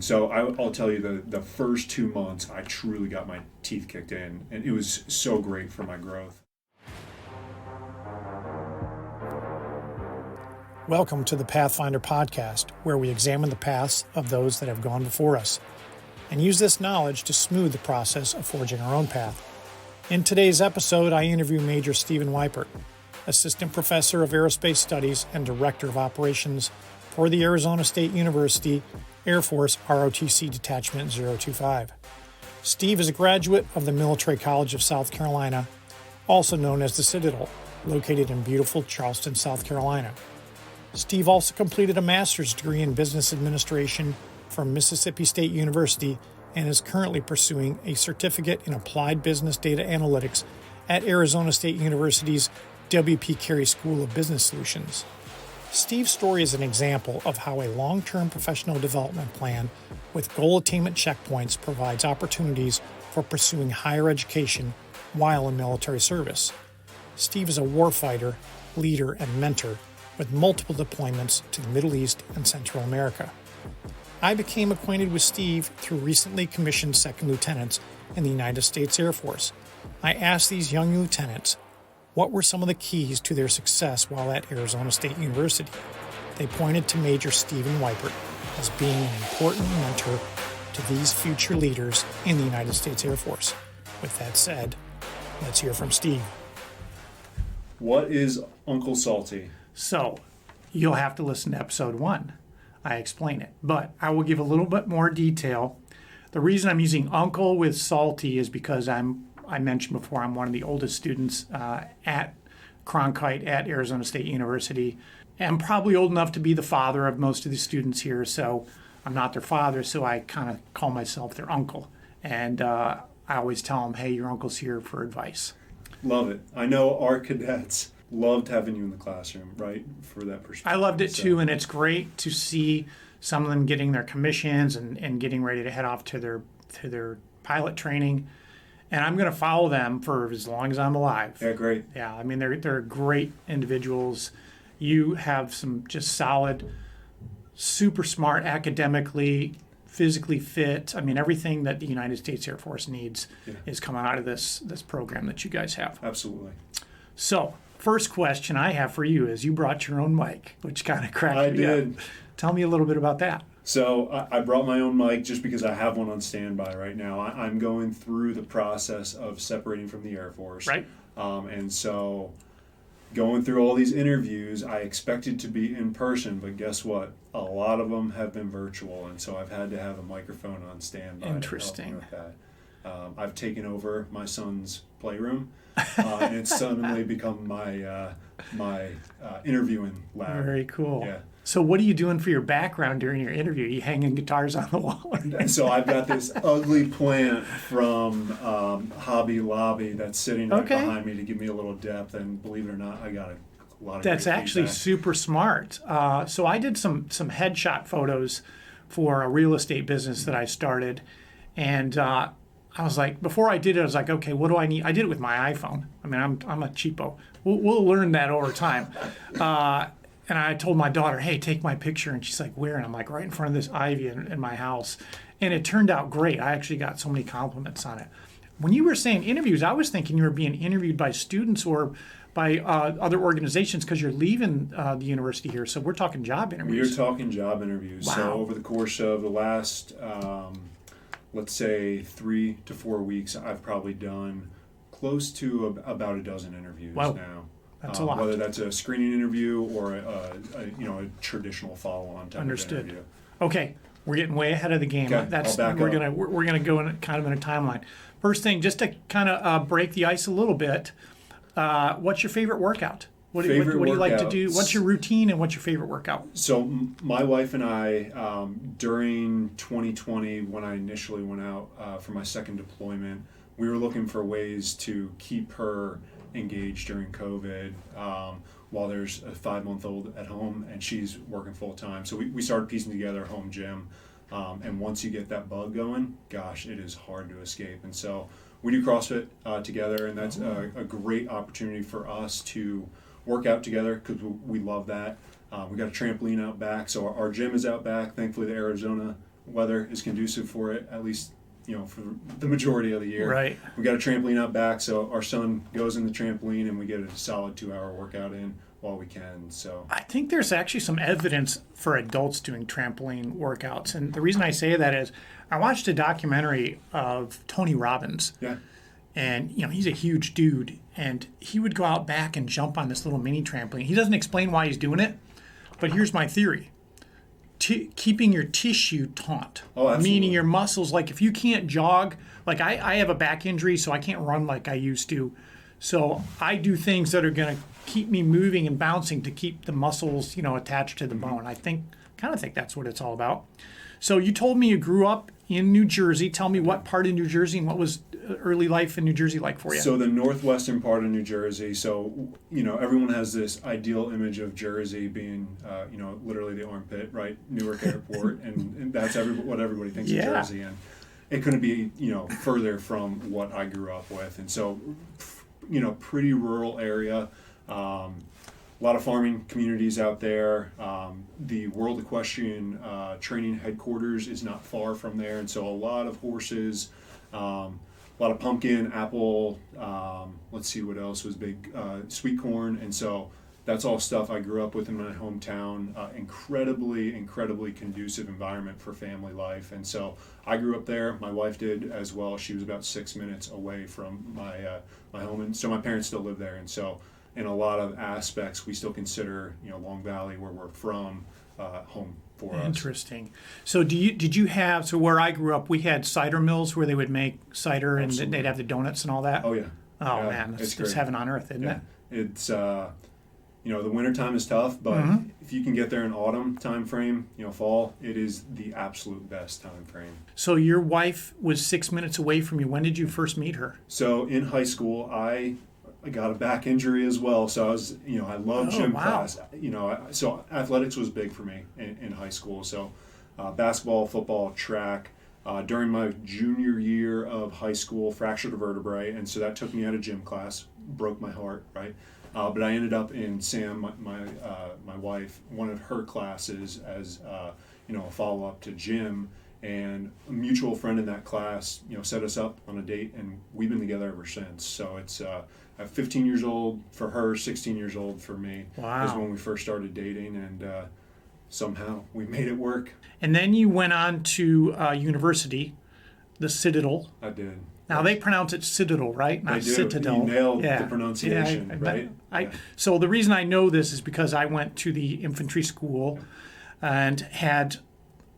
So I'll tell you, the first 2 months, I truly got my teeth kicked in, and it was so great for my growth. Welcome to the Pathfinder podcast, where we examine the paths of those that have gone before us and use this knowledge to smooth the process of forging our own path. In today's episode, I interview Major Steven Weippert, Assistant Professor of Aerospace Studies and Director of Operations for the Arizona State University Air Force ROTC Detachment 025. Steve is a graduate of the Military College of South Carolina, also known as the Citadel, located in beautiful Charleston, South Carolina. Steve also completed a master's degree in business administration from Mississippi State University and is currently pursuing a certificate in applied business data analytics at Arizona State University's W.P. Carey School of Business Solutions. Steve's story is an example of how a long-term professional development plan with goal attainment checkpoints provides opportunities for pursuing higher education while in military service. Steve is a warfighter, leader, and mentor with multiple deployments to the Middle East and Central America. I became acquainted with Steve through recently commissioned second lieutenants in the United States Air Force. I asked these young lieutenants what were some of the keys to their success while at Arizona State University. They pointed to Major Steven Weippert as being an important mentor to these future leaders in the United States Air Force. With that said, let's hear from Steve. What is Uncle Salty? So, you'll have to listen to episode 1. I explain it, but I will give a little bit more detail. The reason I'm using Uncle with Salty is because I mentioned before, I'm one of the oldest students at Cronkite at Arizona State University. I'm probably old enough to be the father of most of the students here, so I'm not their father, so I kind of call myself their uncle. And I always tell them, hey, your uncle's here for advice. Love it. I know our cadets loved having you in the classroom, right, for that perspective. I loved it too, and it's great to see some of them getting their commissions and getting ready to head off to their pilot training. And I'm going to follow them for as long as I'm alive. Yeah, great. Yeah, I mean, they're great individuals. You have some just solid, super smart, academically, physically fit. I mean, everything that the United States Air Force needs is coming out of this program that you guys have. Absolutely. So, first question I have for you is you brought your own mic, which kind of cracked me up. I did. Tell me a little bit about that. So I brought my own mic just because I have one on standby right now. I'm going through the process of separating from the Air Force. Right. And so going through all these interviews, I expected to be in person, but guess what? A lot of them have been virtual, and so I've had to have a microphone on standby. Interesting. To help me with that. I've taken over my son's playroom, and it's suddenly become my interviewing lab. Very cool. Yeah. So what are you doing for your background during your interview? Are you hanging guitars on the wall? So I've got this ugly plant from Hobby Lobby that's sitting right behind me to give me a little depth, and believe it or not, I got a lot of That's great actually feedback. super smart. So I did some headshot photos for a real estate business that I started, and I was like, before I did it, I was like, okay, what do I need? I did it with my iPhone. I mean, I'm a cheapo. We'll learn that over time. And I told my daughter, hey, take my picture. And she's like, where? And I'm like, right in front of this ivy in my house. And it turned out great. I actually got so many compliments on it. When you were saying interviews, I was thinking you were being interviewed by students or by other organizations because you're leaving the university here. So we're talking job interviews. We're talking job interviews. Wow. So over the course of the last, let's say, 3 to 4 weeks, I've probably done close to about a dozen interviews now. That's a lot. Whether that's a screening interview or a traditional follow-on type of interview. Okay, we're getting way ahead of the game. Okay, I'll back we're up. gonna go in kind of in a timeline. First thing, just to kind of break the ice a little bit. What's your favorite workout? What do you like to do? What's your routine and what's your favorite workout? So my wife and I, during 2020, when I initially went out for my second deployment, we were looking for ways to keep her engaged during COVID while there's a 5-month-old at home and she's working full-time. So we started piecing together a home gym. And once you get that bug going, gosh, it is hard to escape. And so we do CrossFit together, and that's a great opportunity for us to work out together because we love that. We got a trampoline out back, so our gym is out back. Thankfully, the Arizona weather is conducive for it, at least, for the majority of the year. Right. We got a trampoline out back, so our son goes in the trampoline and we get a solid 2-hour workout in while we can. So I think there's actually some evidence for adults doing trampoline workouts. And the reason I say that is I watched a documentary of Tony Robbins. yeah. And, he's a huge dude. And he would go out back and jump on this little mini trampoline. He doesn't explain why he's doing it. But here's my theory. Keeping your tissue taut. Oh, absolutely. Meaning your muscles, like if you can't jog, like I have a back injury, so I can't run like I used to. So I do things that are going to keep me moving and bouncing to keep the muscles, attached to the bone. I kind of think that's what it's all about. So you told me you grew up in New Jersey. Tell me what part of New Jersey and what was early life in New Jersey like for you? So the northwestern part of New Jersey. So, everyone has this ideal image of Jersey being, literally the armpit, right? Newark Airport, and that's what everybody thinks of Jersey. And it couldn't be, further from what I grew up with. And so, pretty rural area. A lot of farming communities out there. The World Equestrian Training headquarters is not far from there, and so a lot of horses, a lot of pumpkin, apple. Let's see what else was big. Sweet corn, and so that's all stuff I grew up with in my hometown. Incredibly conducive environment for family life, and so I grew up there. My wife did as well. She was about 6 minutes away from my home, and so my parents still live there, and so. In a lot of aspects, we still consider, Long Valley, where we're from, home for us. Interesting. So did you have, so where I grew up, we had cider mills where they would make cider and they'd have the donuts and all that? Oh, yeah. Oh, man, it's heaven on earth, isn't it? It's, the winter time is tough, but if you can get there in autumn time frame, fall, it is the absolute best time frame. So your wife was 6 minutes away from you. When did you first meet her? So in high school, I got a back injury as well, so I was, I love gym class. So athletics was big for me in high school. So basketball, football, track. During my junior year of high school, fractured a vertebrae, and so that took me out of gym class, broke my heart, right? But I ended up in Sam, my wife, one of her classes as a follow-up to gym. And a mutual friend in that class, set us up on a date, and we've been together ever since. So it's 15 years old for her, 16 years old for me. Wow. Is when we first started dating, and somehow we made it work. And then you went on to university, the Citadel. I did. Now they pronounce it Citadel, right? Not Citadel. You nailed the pronunciation, right? So the reason I know this is because I went to the infantry school and had.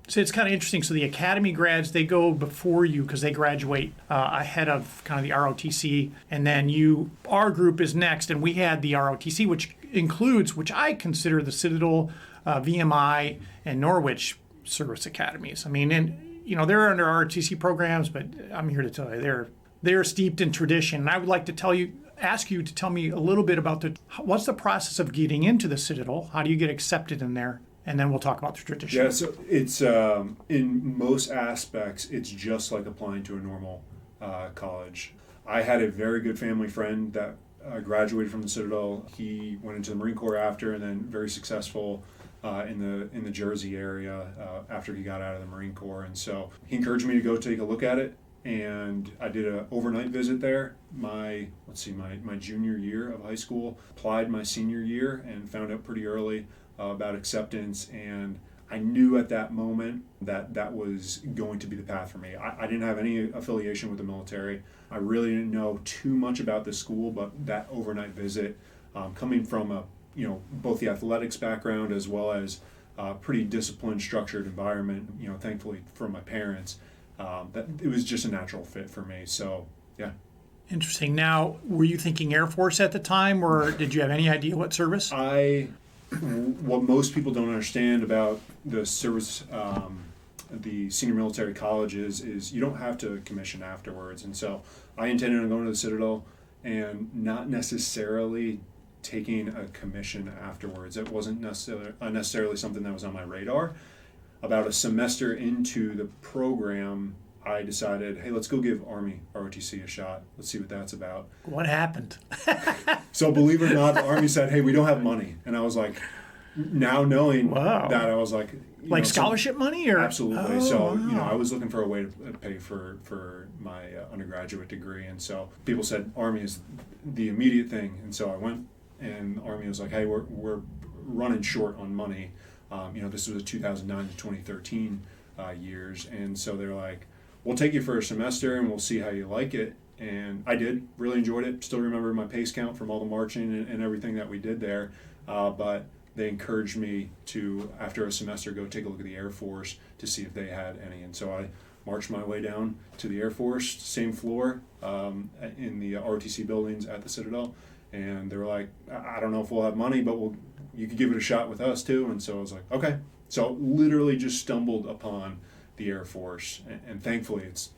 So it's kind of interesting. So the academy grads, they go before you because they graduate ahead of kind of the ROTC. And then our group is next. And we had the ROTC, which includes, which I consider the Citadel, VMI, and Norwich service academies. I mean, and they're under ROTC programs, but I'm here to tell you they're steeped in tradition. And I would like to ask you to tell me a little bit about what's the process of getting into the Citadel? How do you get accepted in there? And then we'll talk about the tradition. Yeah, so it's in most aspects, it's just like applying to a normal college. I had a very good family friend that graduated from the Citadel. He went into the Marine Corps after, and then very successful in the Jersey area after he got out of the Marine Corps. And so he encouraged me to go take a look at it, and I did an overnight visit there. My junior year of high school, applied my senior year, and found out pretty early about acceptance, and I knew at that moment that was going to be the path for me. I didn't have any affiliation with the military. I really didn't know too much about the school, but that overnight visit, coming from both the athletics background as well as a pretty disciplined, structured environment, thankfully from my parents, that it was just a natural fit for me. So, yeah. Interesting. Now, were you thinking Air Force at the time, or did you have any idea what service? What most people don't understand about the service, the senior military colleges, is you don't have to commission afterwards. And so I intended on going to the Citadel and not necessarily taking a commission afterwards. It wasn't necessarily something that was on my radar. About a semester into the program, I decided, hey, let's go give Army ROTC a shot. Let's see what that's about. What happened? So believe it or not, the Army said, hey, we don't have money. And I was like, now knowing Wow. that, I was like, Like scholarship money, or absolutely. Oh, So wow. I was looking for a way to pay for my undergraduate degree, and so people said Army is the immediate thing, and so I went, and the Army was like, hey, we're running short on money. This was a 2009 to 2013 years, and so they're like, we'll take you for a semester and we'll see how you like it. And I did, really enjoyed it. Still remember my pace count from all the marching and everything that we did there. But they encouraged me to, after a semester, go take a look at the Air Force to see if they had any. And so I marched my way down to the Air Force, same floor in the ROTC buildings at the Citadel. And they were like, I don't know if we'll have money, but you could give it a shot with us too. And so I was like, okay. So literally just stumbled upon the Air Force, and thankfully it's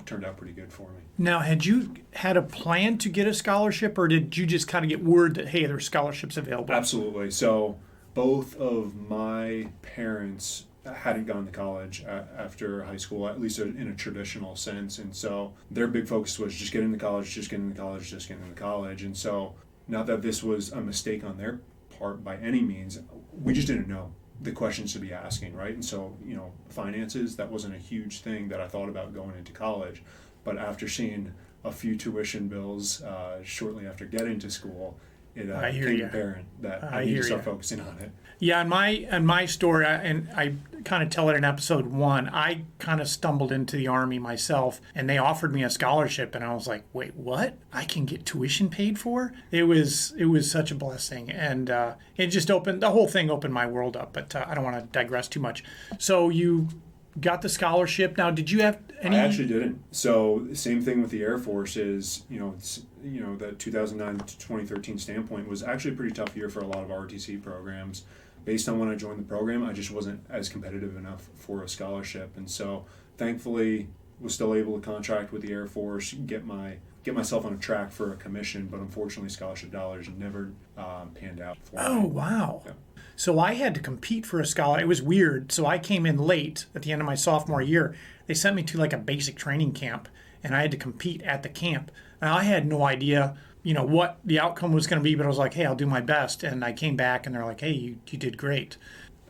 turned out pretty good for me. Now, had you had a plan to get a scholarship, or did you just kind of get word that, hey, there's scholarships available? Absolutely. So both of my parents hadn't gone to college after high school, at least in a traditional sense, and so their big focus was just get into college, just get into college, just get into college. And so, not that this was a mistake on their part by any means, we just didn't know the questions to be asking, right? And so, finances, that wasn't a huge thing that I thought about going into college. But after seeing a few tuition bills shortly after getting to school, it became apparent that I need to start focusing on it. Yeah, in my story, and I kind of tell it in episode 1, I kind of stumbled into the Army myself, and they offered me a scholarship, and I was like, wait, what? I can get tuition paid for? It was such a blessing, and it just the whole thing opened my world up, but I don't want to digress too much. So you got the scholarship. Now, did you have any? I actually didn't. So same thing with the Air Force is, that 2009 to 2013 standpoint was actually a pretty tough year for a lot of ROTC programs. Based on when I joined the program, I just wasn't as competitive enough for a scholarship, and so thankfully was still able to contract with the Air Force, get myself on a track for a commission, but unfortunately scholarship dollars never panned out for me. Oh, wow. Yeah. So I had to compete for a scholarship. It was weird. So I came in late at the end of my sophomore year. They sent me to like a basic training camp, and I had to compete at the camp. Now, I had no idea what the outcome was going to be, but I was like, hey, I'll do my best. And I came back, and they're like, hey, you did great.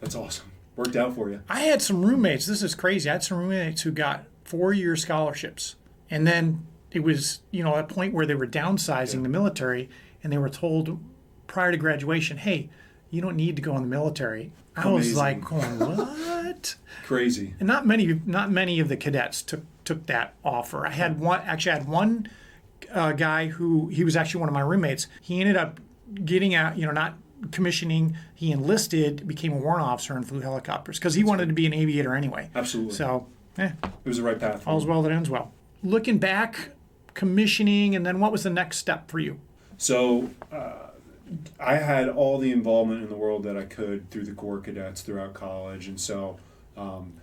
That's awesome. Worked out for you. I had some roommates. This is crazy. I had some roommates who got 4-year scholarships. And then it was, a point where they were downsizing the military, and they were told prior to graduation, hey, you don't need to go in the military. I was like, going, what? Crazy. And not many of the cadets took that offer. I had one guy who, he was actually one of my roommates. He ended up getting out, not commissioning. He enlisted, became a warrant officer, and flew helicopters because he wanted to be an aviator anyway. Absolutely. So, it was the right path. All's well that ends well. Looking back, commissioning, and then what was the next step for you? So, I had all the involvement in the world that I could through the Corps cadets throughout college, and so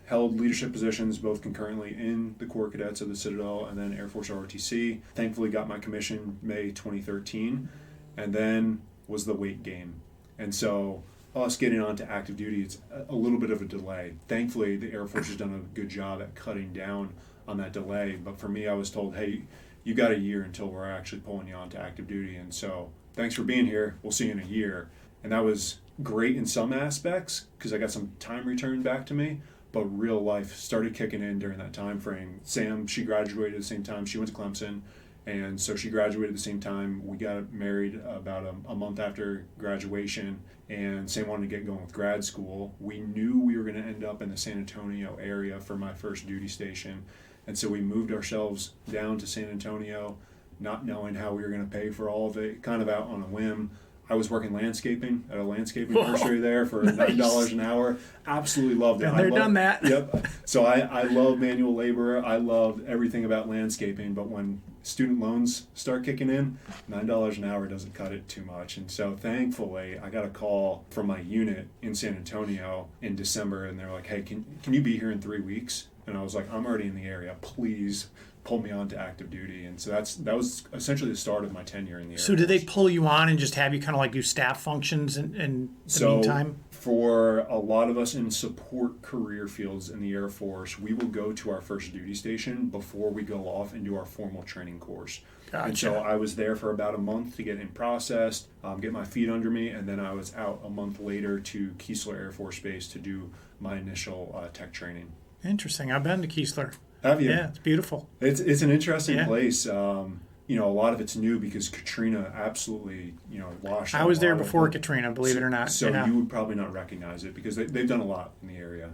held leadership positions both concurrently in the Corps cadets of the Citadel and then Air Force ROTC. Thankfully got my commission May 2013, and then was the wait game. And so us getting on to active duty, it's a little bit of a delay. Thankfully, the Air Force has done a good job at cutting down on that delay, but for me, I was told, hey, you got a year until we're actually pulling you on to active duty, and so thanks for being here. We'll see you in a year. And that was great in some aspects because I got some time returned back to me, but real life started kicking in during that time frame. Sam, she graduated at the same time. She went to Clemson, and so she graduated at the same time. We got married about a month after graduation, and Sam wanted to get going with grad school. We knew we were going to end up in the San Antonio area for my first duty station, and so we moved ourselves down to San Antonio, not knowing how we were going to pay for all of it, kind of out on a whim. I was working landscaping at a landscaping nursery there for $9 an hour. Absolutely loved it. Done that. Yep. So I love manual labor. I love everything about landscaping. But when student loans start kicking in, $9 an hour doesn't cut it too much. And so thankfully, I got a call from my unit in San Antonio in December, and they're like, hey, can you be here in 3 weeks? and I was like, I'm already in the area. Please pull me on to active duty. And so that was essentially the start of my tenure in the Air So Force. did they pull you on and just have you kind of like do staff functions in the meantime? For a lot of us in support career fields in the Air Force, we will go to our first duty station before we go off and do our formal training course. Gotcha. And so I was there for about a month to get in processed, get my feet under me, and then I was out a month later to Keesler Air Force Base to do my initial tech training. Interesting. I've been to Keesler. Have you? Yeah, it's beautiful. It's an interesting place. You know, a lot of it's new because Katrina absolutely, washed out. I was there before Katrina, believe it or not. So you would probably not recognize it because they've done a lot in the area.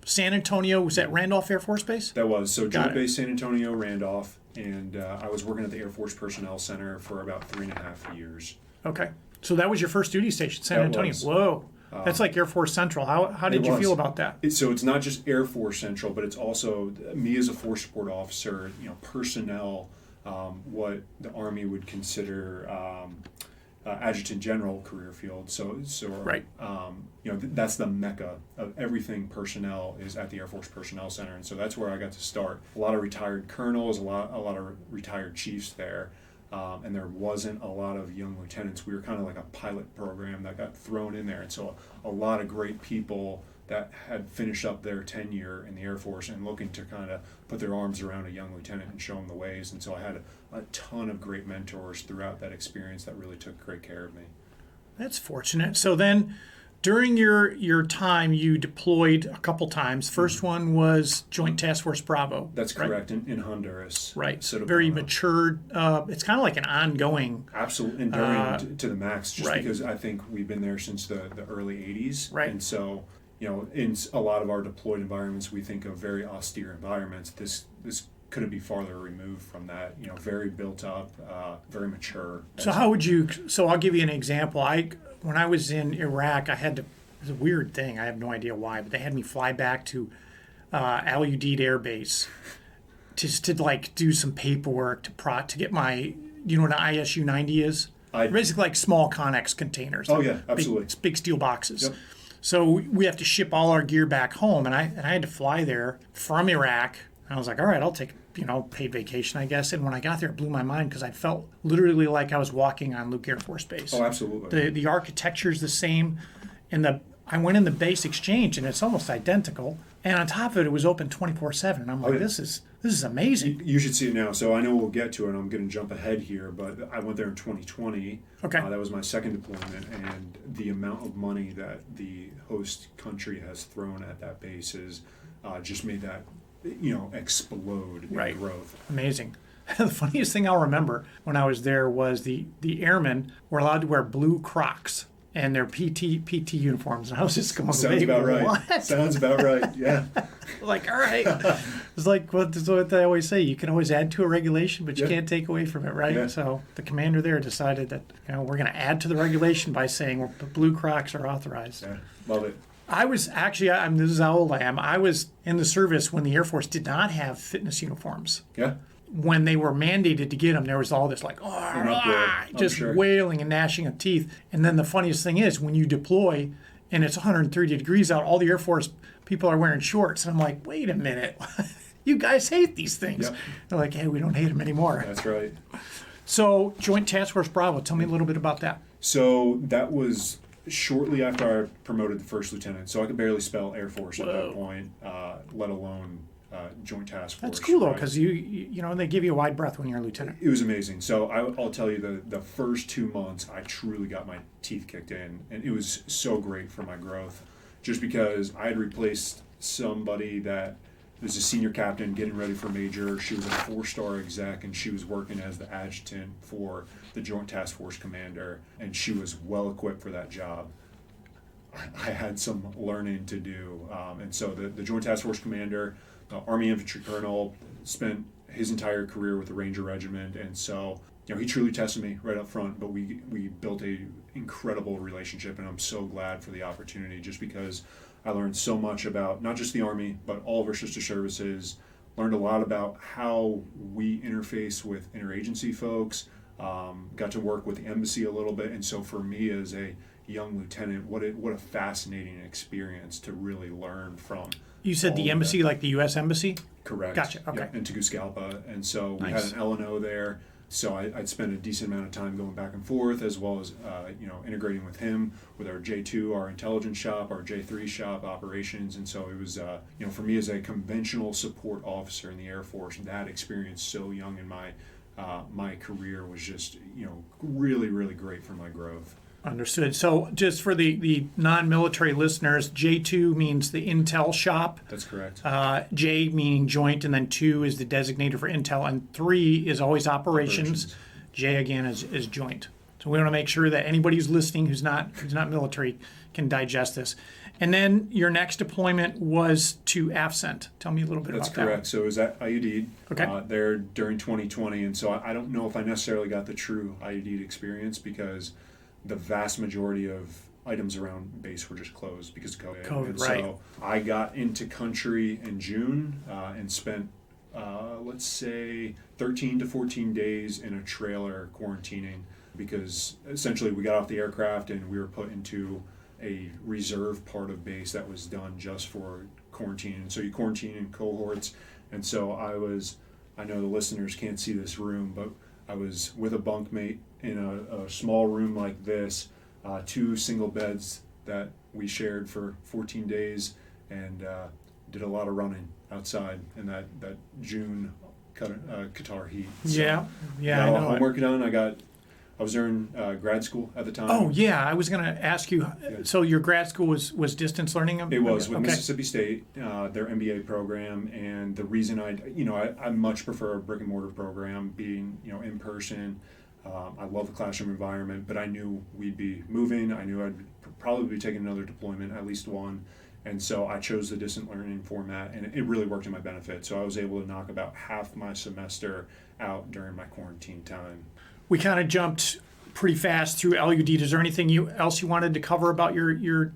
San Antonio, was that Randolph Air Force Base? That was. So Joint Base San Antonio, Randolph, and I was working at the Air Force Personnel Center for about 3.5 years. Okay. So that was your first duty station, San Antonio. Whoa. That's like Air Force Central. How did you feel about that? So it's not just Air Force Central, but it's also me as a force support officer, personnel, what the Army would consider adjutant general career field. So right. That's the mecca of everything personnel is at the Air Force Personnel Center, and so that's where I got to start. A lot of retired colonels, a lot of retired chiefs there. And there wasn't a lot of young lieutenants. We were kind of like a pilot program that got thrown in there. And so a lot of great people that had finished up their tenure in the Air Force and looking to kind of put their arms around a young lieutenant and show them the ways. And so I had a ton of great mentors throughout that experience that really took great care of me. That's fortunate. So then during your time, you deployed a couple times. First one was Joint Task Force Bravo. That's correct, right? in Honduras. Right. Very matured. It's kind of like an ongoing. Absolutely, enduring to the max, just right. because I think we've been there since the early 80s. Right. And so, in a lot of our deployed environments, we think of very austere environments. This couldn't be farther removed from that. Very built up, very mature. So how would you? So I'll give you an example. When I was in Iraq, it was a weird thing. I have no idea why, but they had me fly back to Al Udeid Air Base to like do some paperwork to get my, what an ISU-90 is? Basically like small Connex containers. Oh yeah, absolutely. Big steel boxes. Yep. So we have to ship all our gear back home, and I had to fly there from Iraq. I was like, all right, I'll take paid vacation, I guess. And when I got there, it blew my mind because I felt literally like I was walking on Luke Air Force Base. Oh, absolutely. The architecture is the same, and I went in the base exchange, and it's almost identical. And on top of it, it was open 24/7. And I'm like, this is amazing. You should see it now. So I know we'll get to it. I'm going to jump ahead here, but I went there in 2020. Okay. That was my second deployment, and the amount of money that the host country has thrown at that base is just made that explode in growth. Amazing. The funniest thing I'll remember when I was there was the airmen were allowed to wear blue Crocs and their PT uniforms, and I was just going, Sounds about right. What? Sounds about right. Yeah. Like, all right. It's like what they always say: you can always add to a regulation, but you can't take away from it, right? Yeah. So the commander there decided that we're going to add to the regulation by saying blue Crocs are authorized. Yeah, love it. I was actually, this is how old I am. I was in the service when the Air Force did not have fitness uniforms. Yeah. When they were mandated to get them, there was all this like, just wailing and gnashing of teeth. And then the funniest thing is when you deploy and it's 130 degrees out, all the Air Force people are wearing shorts. And I'm like, wait a minute. You guys hate these things. Yep. They're like, hey, we don't hate them anymore. That's right. So Joint Task Force Bravo, tell me a little bit about that. So that was shortly after I promoted the first lieutenant. So I could barely spell Air Force at that point, let alone Joint Task Force. That's cool though, because they give you a wide breath when you're a lieutenant. It was amazing. So I'll tell you, the first 2 months, I truly got my teeth kicked in, and it was so great for my growth, just because I had replaced somebody that was a senior captain getting ready for major. She was a 4-star exec, and she was working as the adjutant for the Joint Task Force commander, and she was well equipped for that job. I had some learning to do, and so the Joint Task Force commander, Army infantry colonel, spent his entire career with the Ranger Regiment, and so he truly tested me right up front. But we built a incredible relationship, and I'm so glad for the opportunity, just because I learned so much about not just the Army, but all of our sister services. Learned a lot about how we interface with interagency folks. Got to work with the embassy a little bit, and so for me as a young lieutenant, what a fascinating experience to really learn from You said the embassy, like the U.S. Embassy? Correct. Gotcha, okay. Yep, in Tegucigalpa. And so we Nice. had an L&O there. So I'd spend a decent amount of time going back and forth, as well as integrating with him with our J2, our intelligence shop, our J3 shop operations. And so it was for me as a conventional support officer in the Air Force, that experience so young in my career was just really, really great for my growth. Understood. So just for the non-military listeners, J2 means the Intel shop. That's correct. J meaning joint, and then 2 is the designator for Intel, and 3 is always operations. J again is joint. So we want to make sure that anybody who's listening who's not military can digest this. And then your next deployment was to Asst. Tell me a little bit about that. That's correct. So it was at IUD there during 2020, and so I don't know if I necessarily got the true IUD experience because the vast majority of items around base were just closed because of COVID. And right. So I got into country in June and spent, let's say, 13 to 14 days in a trailer quarantining because essentially we got off the aircraft and we were put into a reserve part of base that was done just for quarantine. And so you quarantine in cohorts. And so I know the listeners can't see this room, but I was with a bunkmate in a small room like this, 2 single beds that we shared for 14 days, and did a lot of running outside in that June Qatar heat. So yeah, got I all know. homework done. I was in grad school at the time. Oh yeah, I was going to ask you. Yeah. So your grad school was distance learning? It was with Mississippi State, their MBA program, and the reason I much prefer a brick and mortar program, being in person. I love the classroom environment, but I knew we'd be moving. I knew I'd probably be taking another deployment, at least one, and so I chose the distant learning format, and it really worked in my benefit. So I was able to knock about half my semester out during my quarantine time. We kind of jumped pretty fast through LUD. Is there anything else you wanted to cover about your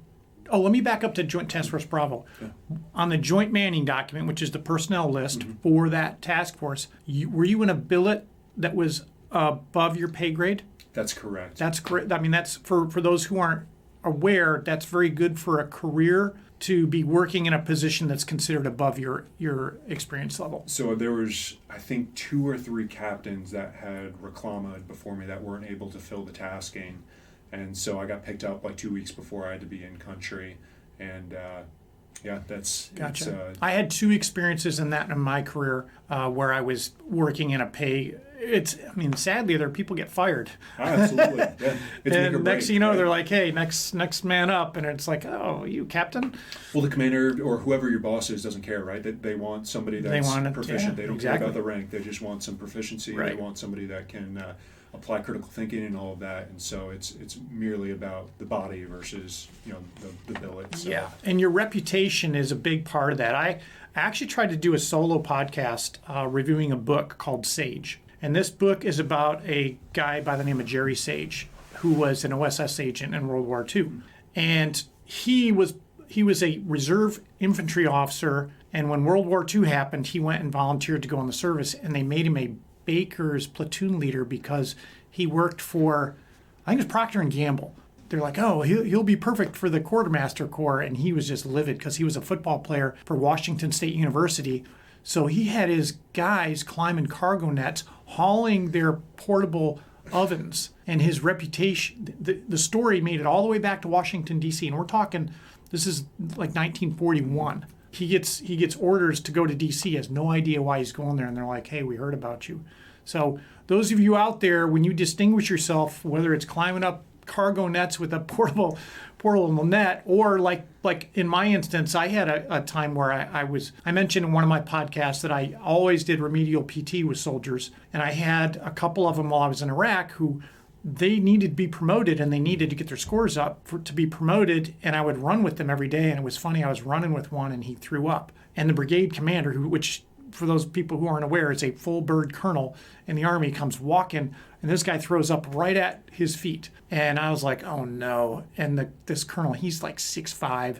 Oh, let me back up to Joint Task Force Bravo. Yeah. On the Joint Manning document, which is the personnel list for that task force, were you in a billet that was above your pay grade? That's correct. That's great. I mean, that's for those who aren't aware, that's very good for a career to be working in a position that's considered above your experience level. So there was, I think, 2 or 3 captains that had reclamaed before me that weren't able to fill the tasking. And so I got picked up like 2 weeks before I had to be in country. And that's... Gotcha. I had 2 experiences in my career where I was working in a pay... sadly, there are people get fired. Absolutely. Yeah. It's and next thing you know, they're like, hey, next man up. And it's like, oh, you captain? Well, the commander or whoever your boss is doesn't care, right? They want somebody that's proficient. They don't care about the rank. They just want some proficiency. Right. They want somebody that can apply critical thinking and all of that. And so it's merely about the body versus, the billet. So. Yeah. And your reputation is a big part of that. I actually tried to do a solo podcast reviewing a book called Sage. And this book is about a guy by the name of Jerry Sage, who was an OSS agent in World War II. And he was a reserve infantry officer, and when World War II happened, he went and volunteered to go in the service, and they made him a Baker's platoon leader because he worked for, I think it was Procter & Gamble. They're like, oh, he'll be perfect for the Quartermaster Corps, and he was just livid because he was a football player for Washington State University. So he had his guys climbing cargo nets, hauling their portable ovens, and his reputation, the story made it all the way back to Washington, D.C., and we're talking, this is like 1941. He gets orders to go to D.C., has no idea why he's going there, and they're like, hey, we heard about you. So those of you out there, when you distinguish yourself, whether it's climbing up cargo nets with a portable net, or like in my instance, I had a time where I mentioned in one of my podcasts that I always did remedial PT with soldiers, and I had a couple of them while I was in Iraq who they needed to be promoted and they needed to get their scores up to be promoted, and I would run with them every day. And it was funny, I was running with one and he threw up, and the brigade commander, which for those people who aren't aware is a full bird colonel in the Army, comes walking, and this guy throws up right at his feet. And I was like, oh no. And this colonel, he's like 6'5",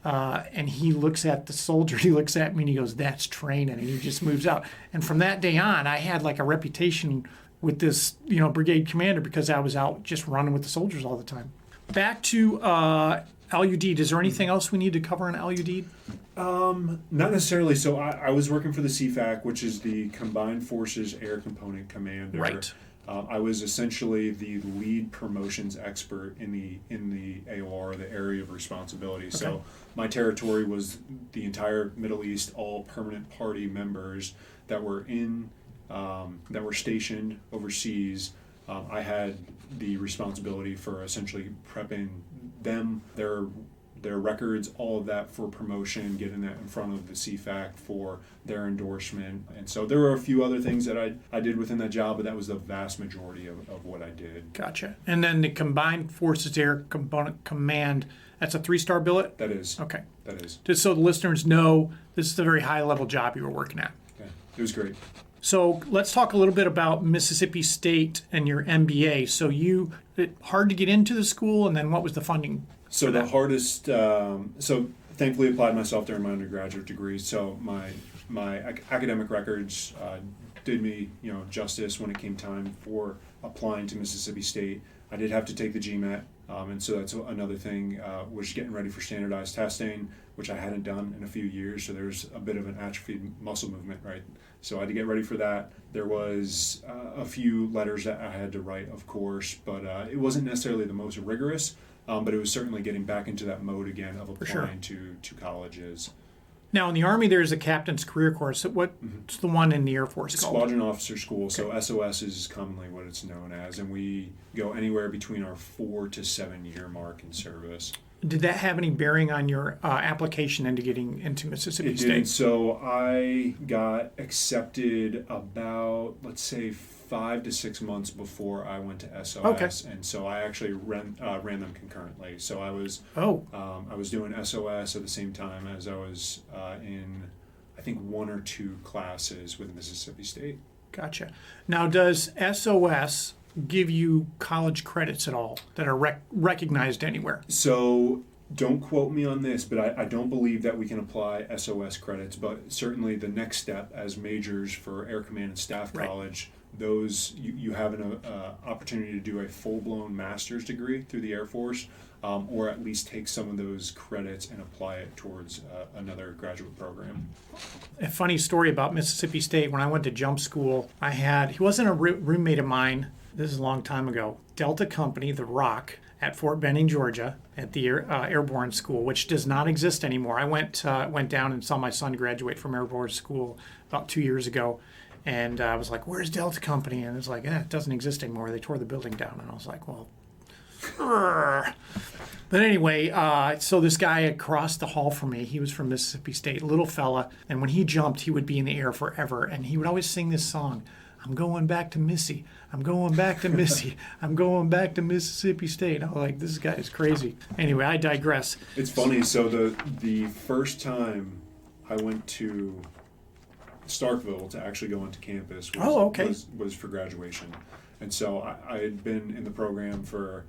and he looks at the soldier, he looks at me and he goes, that's training, and he just moves out. And from that day on, I had like a reputation with this, brigade commander because I was out just running with the soldiers all the time. Back to LUD, is there anything else we need to cover on LUD? Not necessarily. So I was working for the CFAC, which is the Combined Forces Air Component Commander. Right. I was essentially the lead promotions expert in the AOR, the area of responsibility. Okay. So my territory was the entire Middle East, all permanent party members that were stationed overseas. I had the responsibility for essentially prepping them, their records, all of that for promotion, getting that in front of the CFAC for their endorsement. And so there were a few other things that I did within that job, but that was the vast majority of what I did. Gotcha. And then the Combined Forces Air Component Command, that's a 3-star billet? That is. Okay. That is. Just so the listeners know, this is a very high-level job you were working at. Yeah, it was great. So let's talk a little bit about Mississippi State and your MBA. So hard to get into the school, and then what was the funding? So the hardest, so thankfully applied myself during my undergraduate degree. So my academic records did me justice when it came time for applying to Mississippi State. I did have to take the GMAT, and so that's another thing, was getting ready for standardized testing, which I hadn't done in a few years. So there's a bit of an atrophied muscle movement, right? So I had to get ready for that. There was a few letters that I had to write, of course, but it wasn't necessarily the most rigorous, but it was certainly getting back into that mode again of applying to colleges. Now, in the Army, there's a captain's career course. What's the one in the Air Force called? Squadron Officer School. Okay. So SOS is commonly what it's known as, and we go anywhere between our 4 to 7 year mark in service. Did that have any bearing on your application into getting into Mississippi State? It did. So I got accepted about, let's say, 5 to 6 months before I went to SOS, okay. And so I actually ran them concurrently. So I was doing SOS at the same time as I was in, I think, 1 or 2 classes with Mississippi State. Gotcha. Now, does SOS give you college credits at all that are recognized anywhere? So don't quote me on this, but I don't believe that we can apply SOS credits, but certainly the next step as majors for Air Command and Staff College, those you have an opportunity to do a full-blown master's degree through the Air Force, or at least take some of those credits and apply it towards another graduate program. A funny story about Mississippi State, when I went to jump school, he wasn't a roommate of mine, this is a long time ago, Delta Company, The Rock, at Fort Benning, Georgia, at the Airborne School, which does not exist anymore. I went down and saw my son graduate from Airborne School about 2 years ago, and I was like, "Where's Delta Company?" And it's like, it doesn't exist anymore. They tore the building down, and I was like, "Well." But anyway, so this guy across the hall from me, he was from Mississippi State, little fella, and when he jumped, he would be in the air forever, and he would always sing this song. I'm going back to Missy. I'm going back to Missy. I'm going back to Mississippi State. I'm like, this guy is crazy. Anyway, I digress. It's funny. So the first time I went to Starkville to actually go onto campus was for graduation. And so I had been in the program for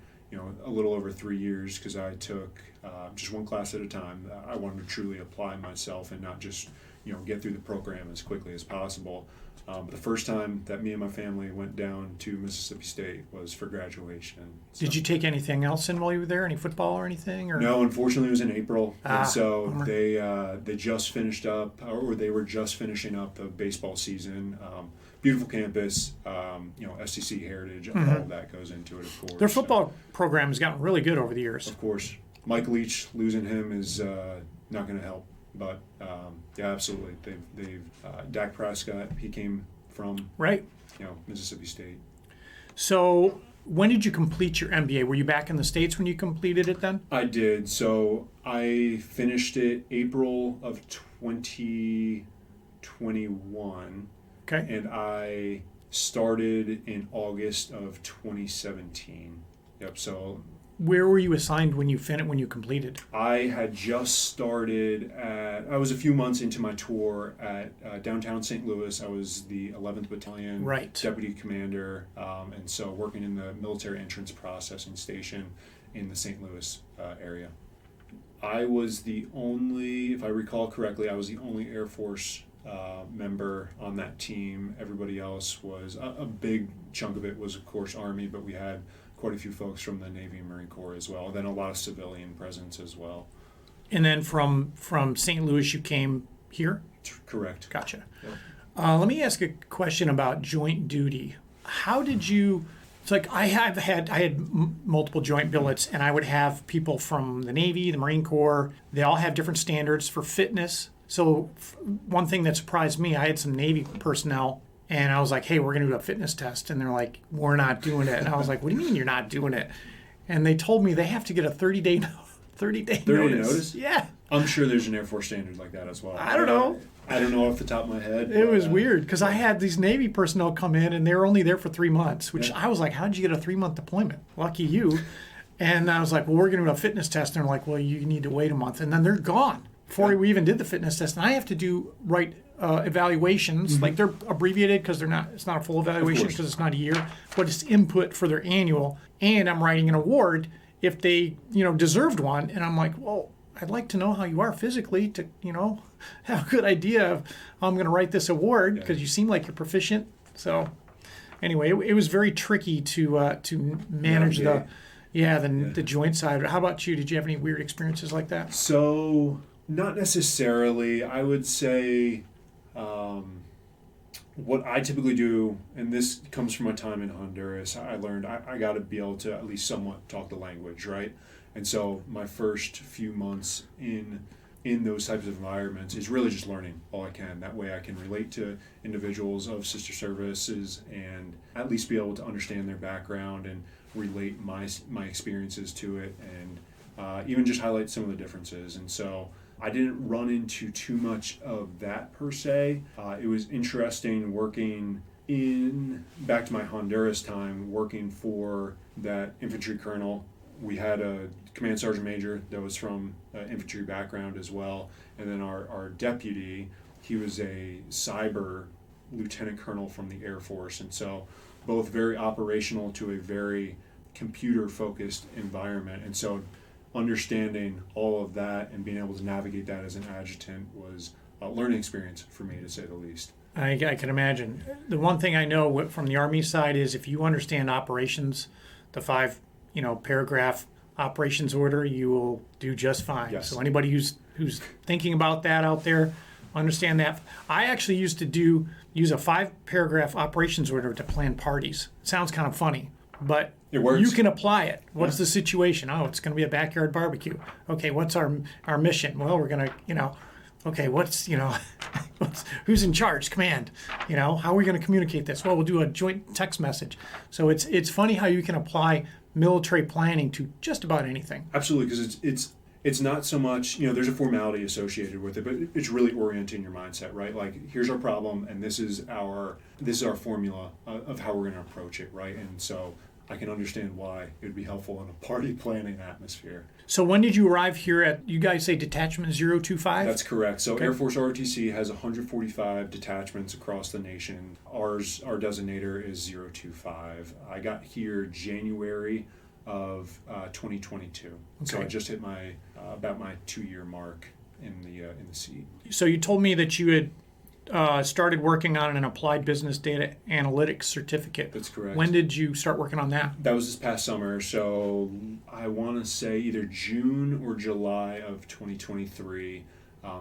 a little over 3 years because I took just one class at a time. I wanted to truly apply myself and not just get through the program as quickly as possible. But the first time that me and my family went down to Mississippi State was for graduation. So. Did you take anything else in while you were there? Any football or anything? Or? No, unfortunately, it was in April, and so they just finished up, or they were just finishing up the baseball season. Beautiful campus, STC heritage, all of that goes into it, of course. Their football program has gotten really good over the years. Of course, Mike Leach, losing him is not going to help. But yeah, absolutely. They've Dak Prescott. He came from Mississippi State. So when did you complete your MBA? Were you back in the States when you completed it then? I did. So I finished it April of 2021. Okay. And I started in August of 2017. Yep. So. Where were you assigned when you completed? I had just started I was a few months into my tour at downtown St. Louis. I was the 11th Battalion Deputy Commander, and so working in the military entrance processing station in the St. Louis area. I was the only, if I recall correctly, Air Force member on that team. Everybody else was, a big chunk of it was, of course, Army, but we had quite a few folks from the Navy and Marine Corps as well. Then a lot of civilian presence as well. And then from St. Louis, you came here? Correct. Gotcha. Yep. Let me ask a question about joint duty. How did you? It's like I had multiple joint billets, and I would have people from the Navy, the Marine Corps. They all have different standards for fitness. So one thing that surprised me, I had some Navy personnel, and I was like, "Hey, we're going to do a fitness test," and they're like, "We're not doing it." And I was like, "What do you mean you're not doing it?" And they told me they have to get a 30-day notice. Yeah. I'm sure there's an Air Force standard like that as well. I don't know. I don't know off the top of my head. It was weird because I had these Navy personnel come in and they were only there for 3 months, which I was like, how did you get a 3-month deployment? Lucky you. And I was like, well, we're going to do a fitness test. And they're like, well, you need to wait a month. And then they're gone before we even did the fitness test. And I have to write evaluations. Like they're abbreviated because it's not a full evaluation because it's not a year, but it's input for their annual. And I'm writing an award if they, deserved one. And I'm like, well, I'd like to know how you are physically to, have a good idea of how I'm going to write this award because you seem like you're proficient. So anyway, it was very tricky to manage the joint side. How about you? Did you have any weird experiences like that? So not necessarily. I would say what I typically do, and this comes from my time in Honduras, I learned I got to be able to at least somewhat talk the language, right? And so my first few months in those types of environments is really just learning all I can. That way I can relate to individuals of sister services and at least be able to understand their background and relate my experiences to it and even just highlight some of the differences. And so I didn't run into too much of that per se. It was interesting working back to my Honduras time, working for that infantry colonel. We had a command sergeant major that was from infantry background as well. And then our deputy, he was a cyber lieutenant colonel from the Air Force. And so both very operational to a very computer-focused environment. And so understanding all of that and being able to navigate that as an adjutant was a learning experience for me, to say the least. I can imagine. The one thing I know from the Army side is if you understand operations, the 5 paragraph operations order, you will do just fine. Yes. So anybody who's thinking about that out there, understand that. I actually used to use a 5-paragraph operations order to plan parties. It sounds kind of funny, but it works. You can apply it. What's the situation? Oh, it's going to be a backyard barbecue. Okay, what's our mission? Well, we're going to, okay, who's in charge? Command. How are we going to communicate this? Well, we'll do a joint text message. So it's funny how you can apply military planning to just about anything. Absolutely, because it's not so much, there's a formality associated with it, but it's really orienting your mindset, right? Like, here's our problem, and this is our formula of how we're going to approach it, right? And so I can understand why it would be helpful in a party planning atmosphere. So when did you arrive here at, you guys say Detachment 025? That's correct. So okay. Air Force ROTC has 145 detachments across the nation. Our designator is 025. I got here January of 2022. Okay. So I just hit about my 2-year mark in the seat. So you told me that you had started working on an applied business data analytics certificate. That's correct. When did you start working on that? That was this past summer. So I want to say either June or July of 2023.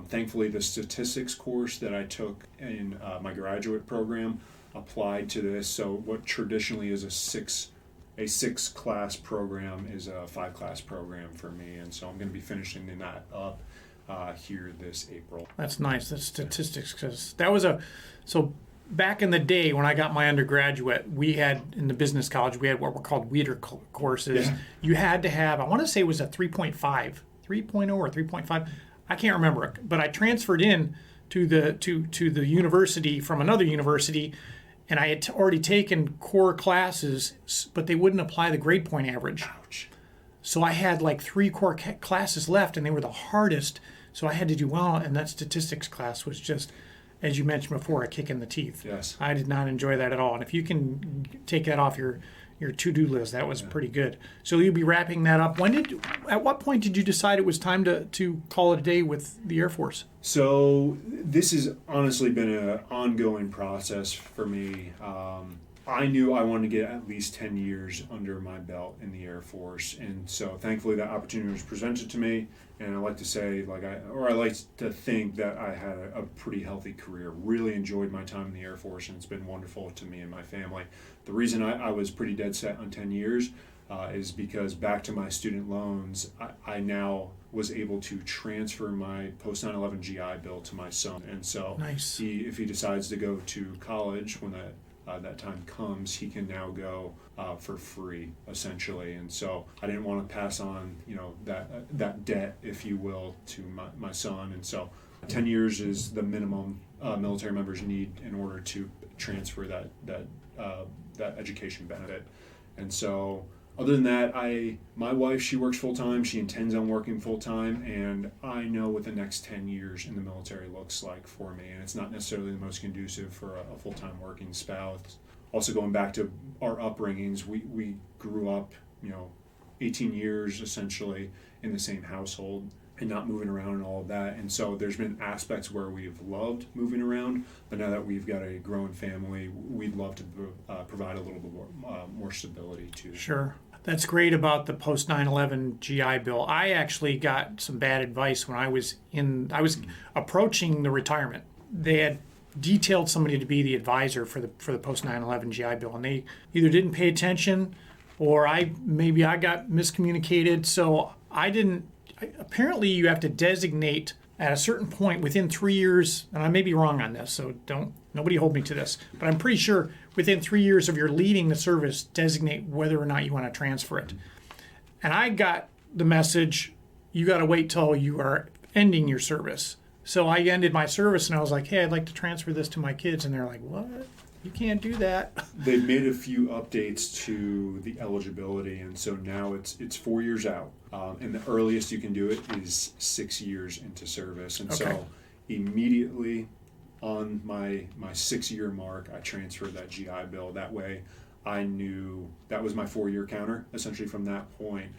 Thankfully, the statistics course that I took in my graduate program applied to this. So what traditionally is a 6-class program is a 5-class program for me. And so I'm going to be finishing that up here this April. That's nice. That's statistics, because that was so back in the day when I got my undergraduate, we had in the business college, we had what were called Weeder courses. Yeah. You had to have, I want to say it was a 3.5 or 3.5. I can't remember, but I transferred in to the university from another university, and I had already taken core classes, but they wouldn't apply the grade point average. Ouch. So I had like 3 core classes left, and they were the hardest. So I had to do well, and that statistics class was just, as you mentioned before, a kick in the teeth. Yes. I did not enjoy that at all. And if you can take that off your to-do list, that was pretty good. So you'll be wrapping that up. At what point did you decide it was time to call it a day with the Air Force? So this has honestly been an ongoing process for me. I knew I wanted to get at least 10 years under my belt in the Air Force. And so thankfully that opportunity was presented to me. And I like to say, I like to think that I had a pretty healthy career. Really enjoyed my time in the Air Force, and it's been wonderful to me and my family. The reason I was pretty dead set on 10 years is because back to my student loans, I now was able to transfer my post 9/11 GI Bill to my son. And so Nice. if he decides to go to college when that time comes, he can now go for free, essentially. And so I didn't want to pass on, that debt, if you will, to my son. And so 10 years is the minimum military members need in order to transfer that education benefit. And so other than that, my wife, she works full-time. She intends on working full-time, and I know what the next 10 years in the military looks like for me, and it's not necessarily the most conducive for a full-time working spouse. Also, going back to our upbringings, we grew up, 18 years essentially in the same household and not moving around and all of that. And so there's been aspects where we've loved moving around, but now that we've got a growing family, we'd love to provide a little bit more stability too. Sure. That's great about the post 9/11 GI Bill. I actually got some bad advice when I was approaching the retirement. They had detailed somebody to be the advisor for the post 9/11 GI Bill, and they either didn't pay attention or I got miscommunicated. So apparently you have to designate at a certain point within 3 years, and I may be wrong on this, so nobody hold me to this, but I'm pretty sure within 3 years of your leaving the service, designate whether or not you want to transfer it. And I got the message, you got to wait till you are ending your service. So I ended my service and I was like, hey, I'd like to transfer this to my kids. And they're like, what? You can't do that. They've made a few updates to the eligibility, and so now it's 4 years out. And the earliest you can do it is 6 years into service. And Okay. so immediately on my 6-year mark, I transferred that GI Bill. That way I knew that was my 4-year counter, essentially from that point.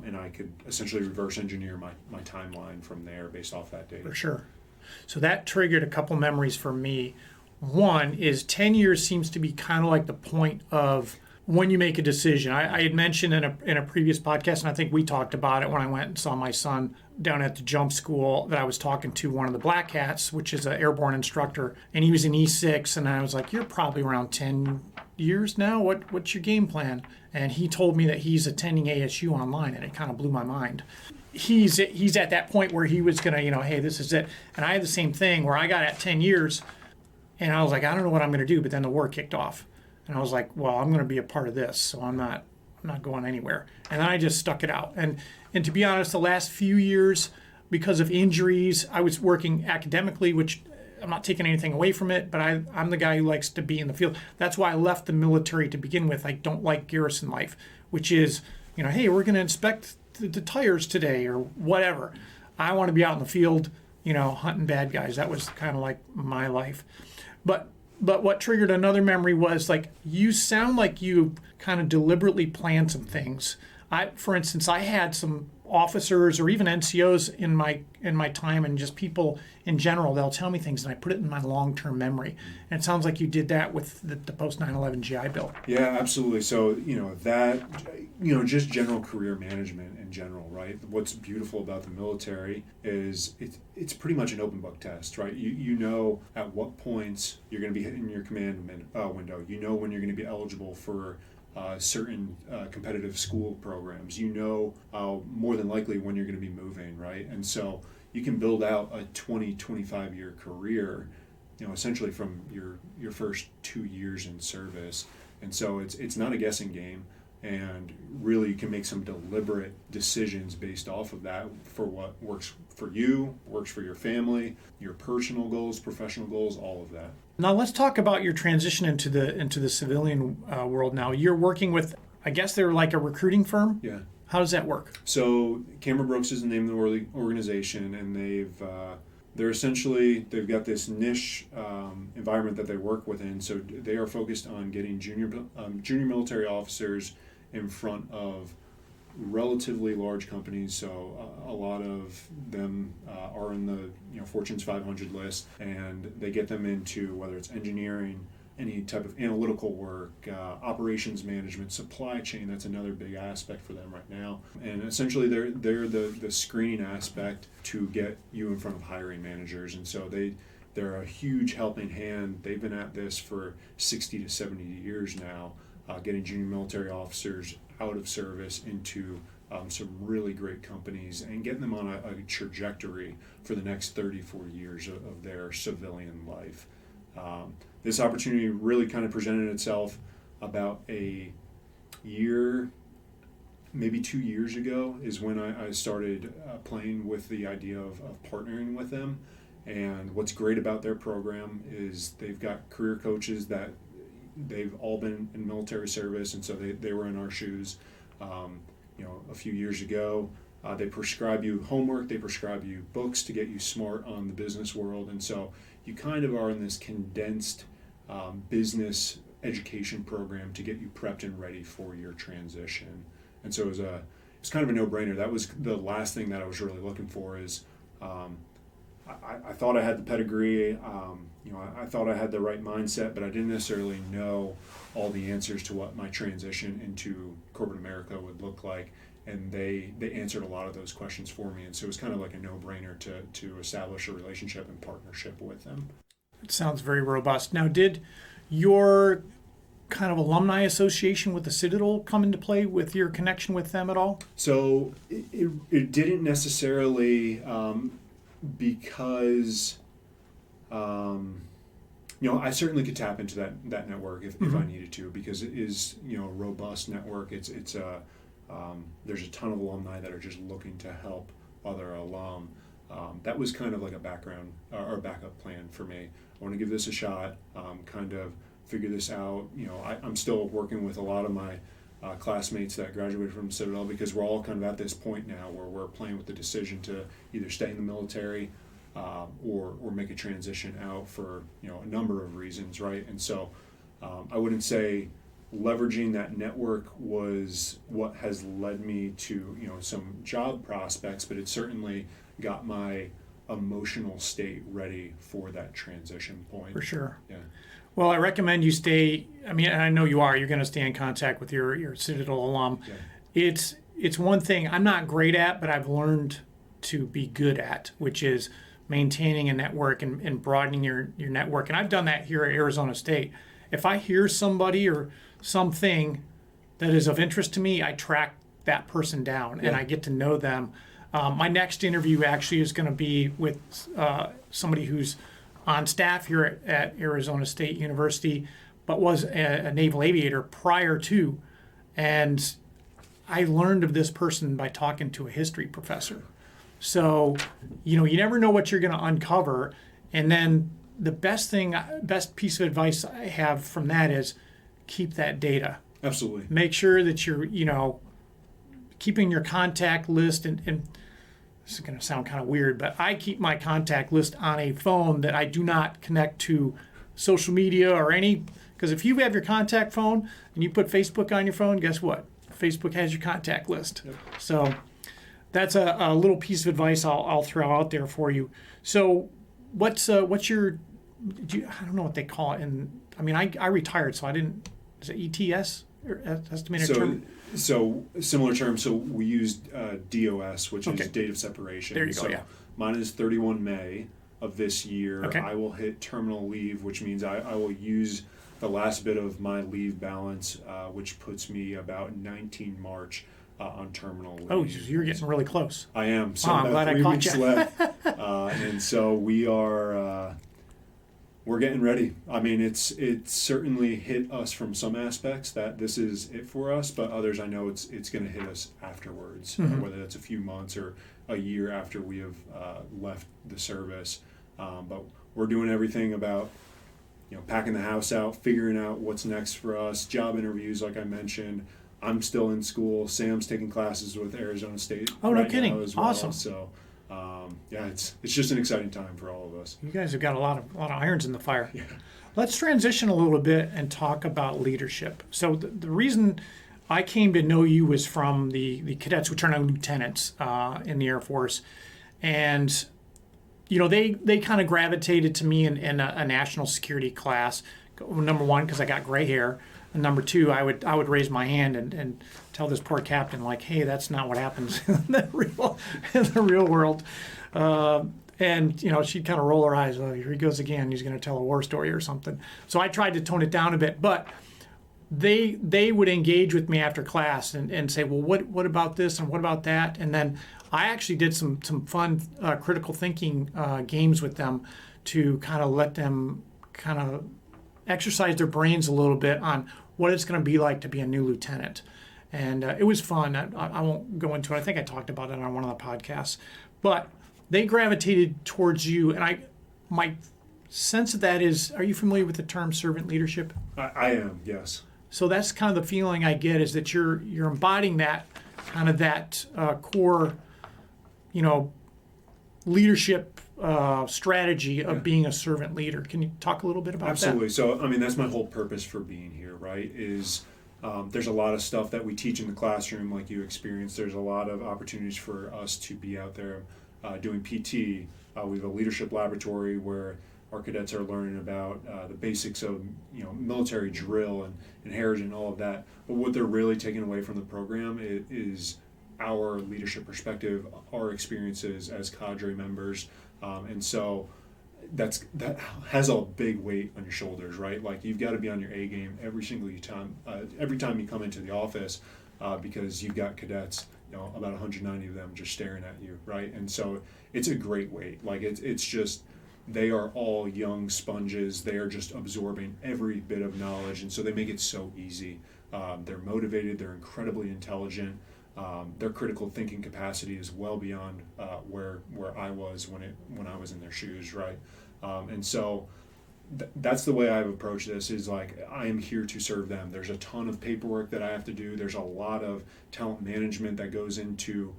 And I could essentially reverse engineer my timeline from there based off that date. For sure. So that triggered a couple memories for me. One is 10 years seems to be kind of like the point of when you make a decision. I had mentioned in a previous podcast, and I think we talked about it when I went and saw my son down at the jump school, that I was talking to one of the Black Hats, which is an airborne instructor, and he was in E6, and I was like, you're probably around 10 years now. What's your game plan? And he told me that he's attending ASU online, and it kind of blew my mind. He's at that point where he was going to, hey, this is it. And I had the same thing where I got at 10 years, and I was like, I don't know what I'm going to do. But then the war kicked off. And I was like, well, I'm going to be a part of this, so I'm not going anywhere. And then I just stuck it out. And to be honest, the last few years, because of injuries, I was working academically, which I'm not taking anything away from it, but I'm the guy who likes to be in the field. That's why I left the military to begin with. I don't like garrison life, which is, hey, we're going to inspect the tires today or whatever. I want to be out in the field, hunting bad guys. That was kind of like my life. But what triggered another memory was, like, you sound like you kind of deliberately planned some things. For instance, I had some officers or even NCOs in my time, and just people in general, they'll tell me things and I put it in my long-term memory. And it sounds like you did that with the post 9/11 GI Bill. Yeah, absolutely. So, just general career management in general, right? What's beautiful about the military is it's pretty much an open book test, right? You know at what points you're going to be hitting your command window. You know when you're going to be eligible for certain competitive school programs. More than likely when you're going to be moving, right? And so you can build out a 25 year career, essentially from your first 2 years in service. And so it's not a guessing game, and really you can make some deliberate decisions based off of that for what works for you, works for your family, your personal goals, professional goals, all of that. Now let's talk about your transition into the civilian world. Now you're working with, I guess they're like a recruiting firm? Yeah. How does that work? So Cameron Brooks is the name of the organization, and they've got this niche environment that they work within. So they are focused on getting junior military officers in front of relatively large companies. So a lot of them are in the Fortune's 500 list, and they get them into whether it's engineering, any type of analytical work, operations management, supply chain. That's another big aspect for them right now. And essentially they're the screening aspect to get you in front of hiring managers. And so they're a huge helping hand. They've been at this for 60 to 70 years now, getting junior military officers out of service into some really great companies and getting them on a trajectory for the next 30, 40 years of their civilian life. This opportunity really kind of presented itself about a year, maybe 2 years ago is when I started playing with the idea of partnering with them. And what's great about their program is they've got career coaches that they've all been in military service, and so they were in our shoes. A few years ago, they prescribe you homework, they prescribe you books to get you smart on the business world, and so you kind of are in this condensed business education program to get you prepped and ready for your transition. And so it was kind of a no-brainer. That was the last thing that I was really looking for. Is I thought I had the pedigree, I thought I had the right mindset, but I didn't necessarily know all the answers to what my transition into corporate America would look like. And they answered a lot of those questions for me. And so it was kind of like a no-brainer to establish a relationship and partnership with them. It sounds very robust. Now, did your kind of alumni association with the Citadel come into play with your connection with them at all? So it didn't necessarily, because I certainly could tap into that network if I needed to, because it is a robust network. It's there's a ton of alumni that are just looking to help other alum. That was kind of like a background or backup plan for me. I want to give this a shot, kind of figure this out. I'm still working with a lot of my classmates that graduated from Citadel, because we're all kind of at this point now where we're playing with the decision to either stay in the military or make a transition out for a number of reasons, right? And so I wouldn't say leveraging that network was what has led me to some job prospects, but it certainly got my emotional state ready for that transition point. For sure. Yeah. Well, I recommend you stay. I mean, I know you're going to stay in contact with your Citadel alum. Yeah. It's one thing I'm not great at, but I've learned to be good at, which is maintaining a network and broadening your network. And I've done that here at Arizona State. If I hear somebody or something that is of interest to me, I track that person down and I get to know them. My next interview actually is going to be with somebody who's on staff here at Arizona State University, but was a naval aviator prior to. And I learned of this person by talking to a history professor. So, you never know what you're going to uncover. And then the best piece of advice I have from that is keep that data. Absolutely. Make sure that you're, keeping your contact list, and this is going to sound kind of weird, but I keep my contact list on a phone that I do not connect to social media or because if you have your contact phone and you put Facebook on your phone, guess what? Facebook has your contact list. Yep. So that's a little piece of advice I'll throw out there for you. So what's your, I don't know what they call it. And I mean, I retired, so I didn't, is it ETS or estimated term? So similar term. So we used DOS, which is date of separation. There you go. Yeah. Mine is 31 May of this year. Okay. I will hit terminal leave, which means I will use the last bit of my leave balance, which puts me about 19 March on terminal leave. Oh, you're getting really close. I am. So I'm glad 3 I caught weeks you. left, and so we are. We're getting ready. I mean, it certainly hit us from some aspects that this is it for us, but others I know it's going to hit us afterwards, whether that's a few months or a year after we have left the service. But we're doing everything about packing the house out, figuring out what's next for us, job interviews, like I mentioned. I'm still in school. Sam's taking classes with Arizona State. Oh, no kidding! Now as well. Awesome. So. It's just an exciting time for all of us. You guys have got a lot of irons in the fire. Yeah. Let's transition a little bit and talk about leadership. So the reason I came to know you was from the cadets who turned out lieutenants in the Air Force, and they kind of gravitated to me in a national security class Number one, because I got gray hair, and number two, I would raise my hand and tell this poor captain, like, hey, that's not what happens in the real world. And she'd kind of roll her eyes. Oh, here he goes again. He's going to tell a war story or something. So I tried to tone it down a bit, but they would engage with me after class and say, well, what about this and what about that? And then I actually did some fun critical thinking games with them to kind of let them kind of exercise their brains a little bit on what it's going to be like to be a new lieutenant. And it was fun. I won't go into it. I think I talked about it on one of the podcasts. But they gravitated towards you. And my sense of that is, are you familiar with the term servant leadership? I am, yes. So that's kind of the feeling I get, is that you're embodying that kind of that core, leadership strategy of being a servant leader. Can you talk a little bit about that? Absolutely. So, that's my whole purpose for being here, right? Is there's a lot of stuff that we teach in the classroom, like you experienced. There's a lot of opportunities for us to be out there doing PT. We have a leadership laboratory where our cadets are learning about the basics of military drill and heritage and all of that. But what they're really taking away from the program is our leadership perspective, our experiences as cadre members, and so that has a big weight on your shoulders, right? Like, you've got to be on your A game every time you come into the office, because you've got cadets, about 190 of them just staring at you, right? And so it's a great weight. Like, it's just, they are all young sponges. They are just absorbing every bit of knowledge, and so they make it so easy. They're motivated. They're incredibly intelligent. Their critical thinking capacity is well beyond where I was when I was in their shoes, right? And so that's the way I've approached this, is like, I am here to serve them. There's a ton of paperwork that I have to do. There's a lot of talent management that goes into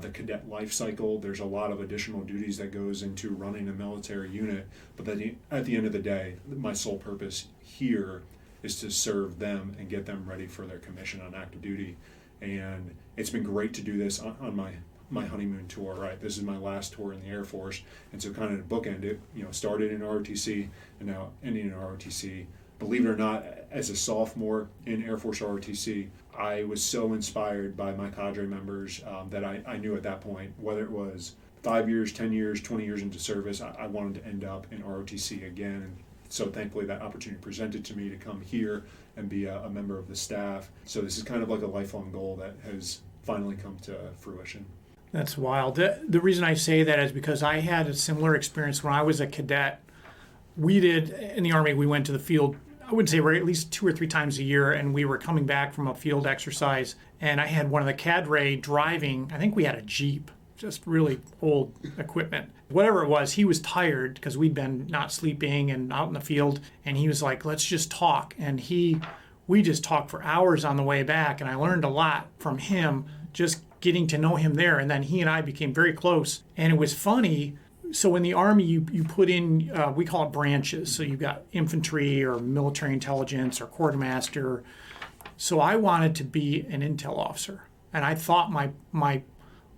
the cadet life cycle. There's a lot of additional duties that goes into running a military unit. But then at the end of the day, my sole purpose here is to serve them and get them ready for their commission on active duty. And it's been great to do this on my honeymoon tour, right? This is my last tour in the Air Force. And so kind of to bookend it, started in ROTC and now ending in ROTC. Believe it or not, as a sophomore in Air Force ROTC, I was so inspired by my cadre members that I knew at that point, whether it was 5 years, 10 years, 20 years into service, I wanted to end up in ROTC again. And so thankfully that opportunity presented to me to come here and be a member of the staff. So this is kind of like a lifelong goal that has finally come to fruition. That's wild. The reason I say that is because I had a similar experience when I was a cadet. We did, in the Army, we went to the field, I would say at least 2 or 3 times a year, and we were coming back from a field exercise, and I had one of the cadre driving, I think we had a Jeep, just really old equipment. Whatever it was, he was tired because we'd been not sleeping and out in the field, and he was like, let's just talk. And we just talked for hours on the way back, and I learned a lot from him, just getting to know him there. And then he and I became very close. And it was funny. So in the Army, you put in, we call it branches. So you've got infantry or military intelligence or quartermaster. So I wanted to be an intel officer. And I thought my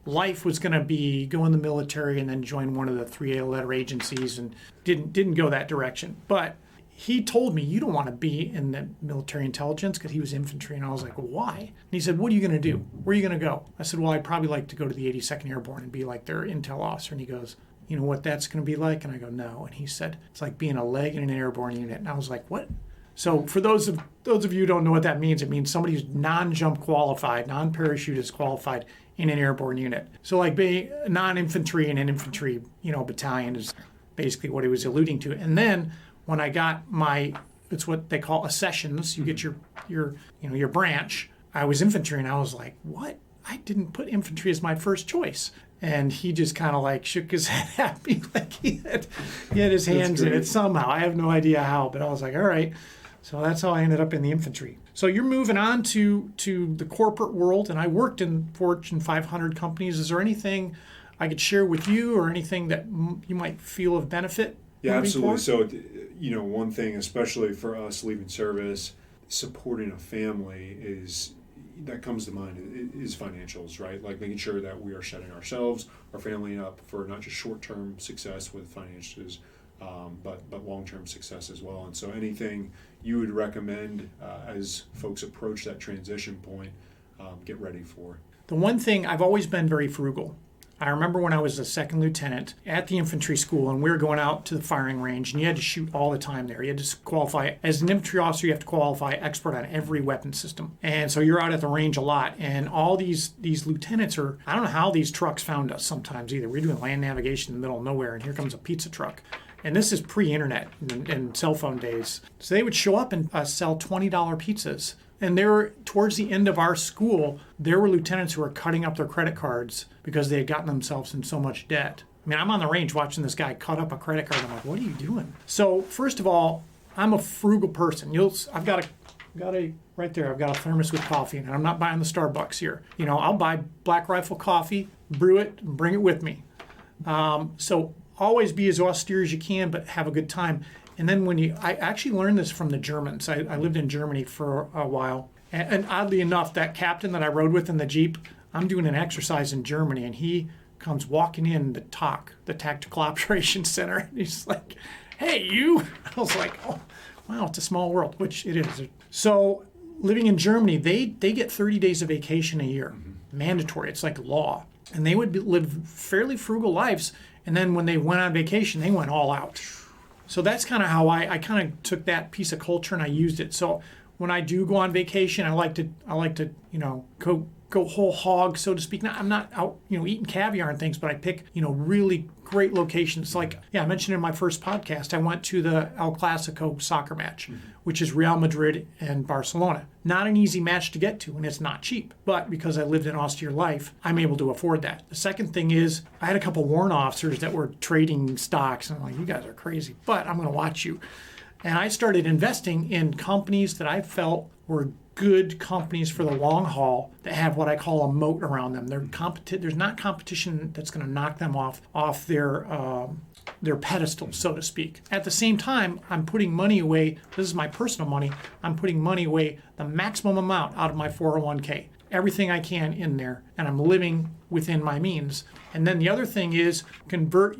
life was going to be go in the military and then join one of the 3A letter agencies, and didn't go that direction. But he told me, you don't want to be in the military intelligence, because he was infantry. And I was like, well, why? And he said, what are you going to do? Where are you going to go? I said, well, I'd probably like to go to the 82nd Airborne and be like their intel officer. And he goes, you know what that's going to be like? And I go, no. And he said, it's like being a leg in an airborne unit. And I was like, what? So for those of you who don't know what that means, it means somebody who's non-jump qualified, non-parachutist qualified in an airborne unit. So like being non-infantry in an infantry, battalion is basically what he was alluding to. And then when I got it's what they call accessions, you get your branch. I was infantry, and I was like, what? I didn't put infantry as my first choice. And he just kind of like shook his head at me like he had his hands in it somehow. I have no idea how, but I was like, all right. So that's how I ended up in the infantry. So you're moving on to the corporate world, and I worked in Fortune 500 companies. Is there anything I could share with you, or anything that you might feel of benefit? Yeah, absolutely. So, one thing, especially for us leaving service, supporting a family that comes to mind is financials, right? Like making sure that we are setting ourselves, our family up for not just short-term success with finances, but long-term success as well. And so anything you would recommend as folks approach that transition point, get ready for? The one thing, I've always been very frugal. I remember when I was a second lieutenant at the infantry school and we were going out to the firing range and you had to shoot all the time there. You had to qualify. As an infantry officer, you have to qualify expert on every weapon system. And so you're out at the range a lot. And all these lieutenants are, I don't know how these trucks found us sometimes either. We're doing land navigation in the middle of nowhere and here comes a pizza truck. And this is pre-internet and cell phone days. So they would show up and sell $20 pizzas. And towards the end of our school, there were lieutenants who were cutting up their credit cards because they had gotten themselves in so much debt. I mean, I'm on the range watching this guy cut up a credit card. I'm like, what are you doing? So first of all, I'm a frugal person. I've got a right there. I've got a thermos with coffee, and I'm not buying the Starbucks here. I'll buy Black Rifle coffee, brew it, and bring it with me. So always be as austere as you can, but have a good time. And then I actually learned this from the Germans. I lived in Germany for a while. And oddly enough, that captain that I rode with in the Jeep, I'm doing an exercise in Germany and he comes walking in the TOC, the Tactical Operations Center. And he's like, hey, you. I was like, oh, wow, it's a small world, which it is. So living in Germany, they get 30 days of vacation a year, mandatory. It's like law. And they would live fairly frugal lives. And then when they went on vacation, they went all out. So that's kind of how I kind of took that piece of culture and I used it. So when I do go on vacation, I like to go whole hog, so to speak. Now, I'm not out eating caviar and things, but I pick really great locations. Like I mentioned in my first podcast, I went to the El Clasico soccer match, which is Real Madrid and Barcelona. Not an easy match to get to, and it's not cheap. But because I lived an austere life, I'm able to afford that. The second thing is I had a couple warrant officers that were trading stocks, and I'm like, you guys are crazy, but I'm going to watch you. And I started investing in companies that I felt were good companies for the long haul that have what I call a moat around them. There's not competition that's going to knock them off their pedestal, so to speak. At the same time, I'm putting money away. This is my personal money. I'm putting money away, the maximum amount out of my 401k. Everything I can in there, and I'm living within my means. And then the other thing is convert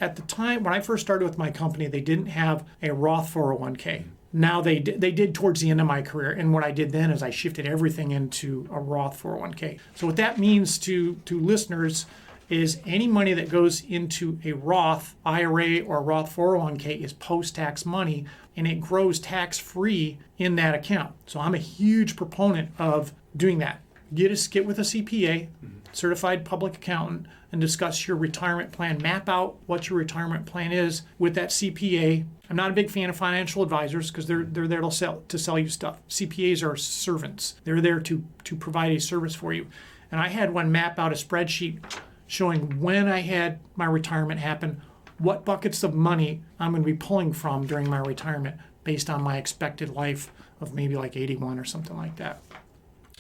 at the time when I first started with my company, they didn't have a Roth 401k. Now they did towards the end of my career, and what I did then is I shifted everything into a Roth 401k. So what that means to listeners is any money that goes into a Roth IRA or Roth 401k is post-tax money, and it grows tax-free in that account. So I'm a huge proponent of doing that. Get with a CPA, certified public accountant, and discuss your retirement plan. Map out what your retirement plan is with that CPA. I'm not a big fan of financial advisors because they're there to sell you stuff. CPAs are servants. They're there to provide a service for you. And I had one map out a spreadsheet showing when I had my retirement happen, what buckets of money I'm going to be pulling from during my retirement based on my expected life of maybe like 81 or something like that.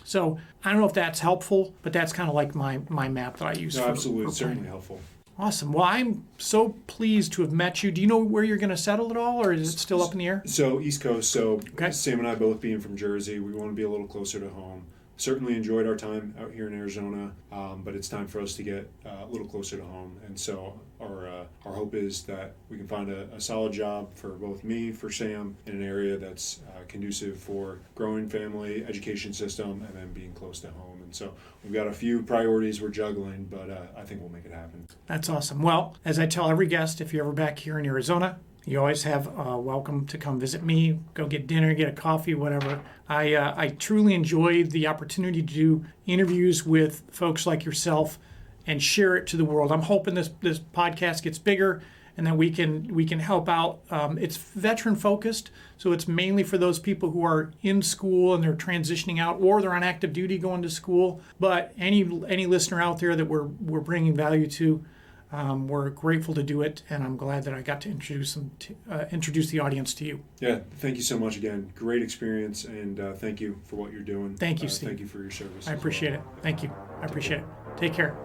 So I don't know if that's helpful, but that's kind of like my map that I use. No, absolutely. It's certainly helpful. Awesome. Well, I'm so pleased to have met you. Do you know where you're going to settle at all, or is it still up in the air? So East Coast. So okay. Sam and I both being from Jersey, we want to be a little closer to home. Certainly enjoyed our time out here in Arizona, but it's time for us to get a little closer to home. And so our hope is that we can find a solid job for both me, for Sam, in an area that's conducive for growing family, education system, and then being close to home. And so we've got a few priorities we're juggling, but I think we'll make it happen. That's awesome. Well, as I tell every guest, if you're ever back here in Arizona, you always have welcome to come visit me, go get dinner, get a coffee, whatever. I truly enjoy the opportunity to do interviews with folks like yourself and share it to the world. I'm hoping this podcast gets bigger and that we can help out. It's veteran focused, so it's mainly for those people who are in school and they're transitioning out, or they're on active duty going to school. But any listener out there that we're bringing value to, we're grateful to do it, and I'm glad that I got to introduce the audience to you. Yeah, thank you so much again. Great experience, and thank you for what you're doing. Thank you, Steve. Thank you for your service. I appreciate it. Thank you. I appreciate it. Take care.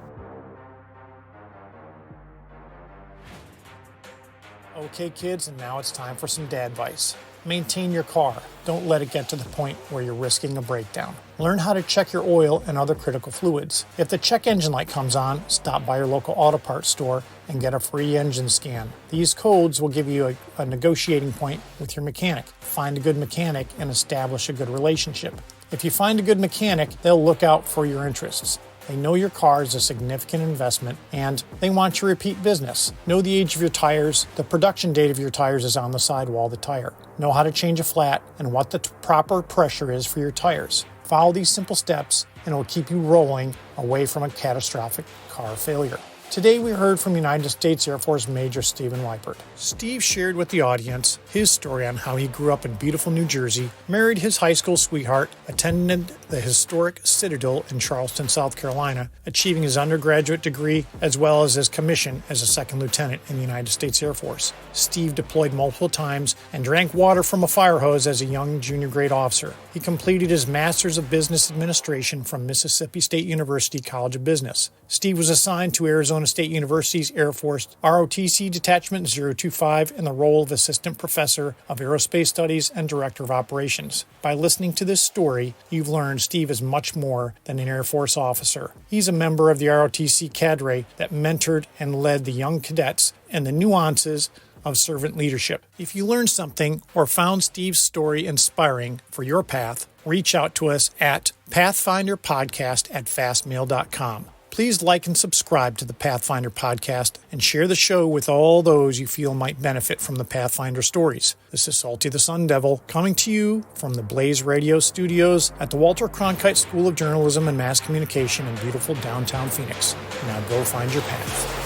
Okay, kids, and now it's time for some dad advice. Maintain your car. Don't let it get to the point where you're risking a breakdown. Learn how to check your oil and other critical fluids. If the check engine light comes on, stop by your local auto parts store and get a free engine scan. These codes will give you a negotiating point with your mechanic. Find a good mechanic and establish a good relationship. If you find a good mechanic, they'll look out for your interests. They know your car is a significant investment, and they want your repeat business. Know the age of your tires. The production date of your tires is on the sidewall of the tire. Know how to change a flat and what the proper pressure is for your tires. Follow these simple steps, and it will keep you rolling away from a catastrophic car failure. Today we heard from United States Air Force Major Steven Weippert. Steve shared with the audience his story on how he grew up in beautiful New Jersey, married his high school sweetheart, attended the historic Citadel in Charleston, South Carolina, achieving his undergraduate degree as well as his commission as a second lieutenant in the United States Air Force. Steve deployed multiple times and drank water from a fire hose as a young junior grade officer. He completed his Master's of Business Administration from Mississippi State University College of Business. Steve was assigned to Arizona State University's Air Force ROTC Detachment 025 in the role of Assistant Professor of Aerospace Studies and Director of Operations. By listening to this story, you've learned Steve is much more than an Air Force officer. He's a member of the ROTC cadre that mentored and led the young cadets and the nuances of servant leadership. If you learned something or found Steve's story inspiring for your path, reach out to us at pathfinderpodcast@fastmail.com. Please like and subscribe to the Pathfinder podcast and share the show with all those you feel might benefit from the Pathfinder stories. This is Salty the Sun Devil coming to you from the Blaze Radio studios at the Walter Cronkite School of Journalism and Mass Communication in beautiful downtown Phoenix. Now go find your path.